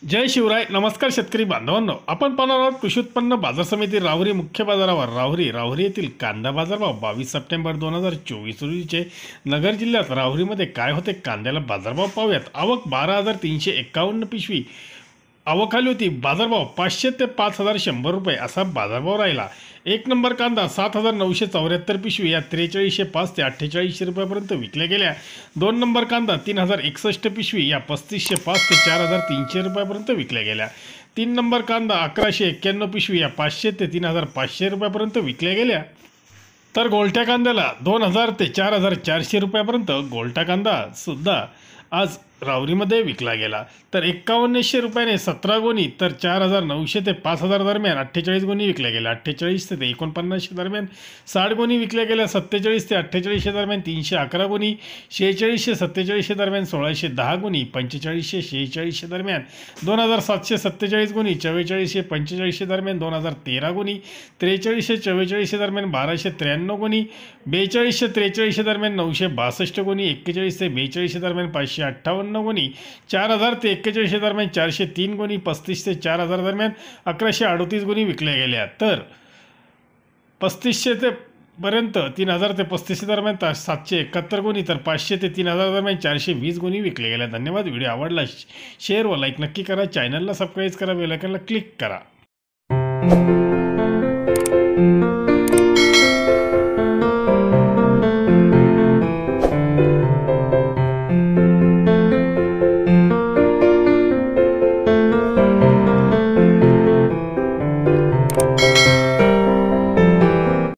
जय शिवराय. नमस्कार शेतकरी बांधवांनो, आपण पाहणार आहोत कृषी उत्पन्न बाजार समिती राहुरी मुख्य बाजारावर राहुरी येथील कांदा बाजारभाव 22 सप्टेंबर 2024 रोजीचे नगर जिल्ह्यात राहुरीमध्ये काय होते कांद्याला बाजारभाव पाहूयात. आवक 12,351 पिशवी आवक आली होती. बाजारभाव 500 ते 5,100 रुपये असा बाजारभाव राहिला. एक नंबर कांदा 7,974 पिशवी या 4305 ते 4800 रुपयापर्यंत विकल्या गेल्या. दोन नंबर कांदा 3,061 पिशवी या 3505 ते 4,300 रुपयापर्यंत विकल्या गेल्या. तीन नंबर कांदा 1,191 पिशवी या 500 ते 3,500 रुपयापर्यंत विकल्या गेल्या. तर गोलट्या कांद्याला 2,000 ते 4,400 रुपयापर्यंत गोलटा कांदा सुद्धा आज राहुरीमध्ये विकला गेला. तर 5,100 रुपयाने 17 गोणी, तर 4,900 ते 5,000 दरम्यान 48 गोणी विकल्या गेल्या. 48 ते 49 दरम्यान 60 गोणी विकल्या गेल्या. 47 ते 48 दरम्यान 311 गोणी. 46 ते 47 दरम्यान 1,610 गोणी. 45 ते 46 दरम्यान 2,747 गोणी. 44 ते 45 दरम्यान 2,013 गोणी. 43 ते 44 दरम्यान 1,293 गोणी. 42 ते 43 दरम्यान 962 गोणी. 41 ते 42 दरम्यान 558 गोणी. 4,000 ते 41 दरम्यान 403 गोणी. 35 ते 4,000 दरम्यान 1,138 गोणी विकल्या गेल्या. तर 3500 ते पर्यंत 3,000 ते 35 दरम्यान 771 गोणी. तर 500 ते 3,000 दरम्यान 420 गोणी विकल्या गेल्या. धन्यवाद. व्हिडिओ आवडला शेअर व लाईक नक्की करा. चॅनलला सबस्क्राईब करा. बेल आयकॉनला क्लिक करा.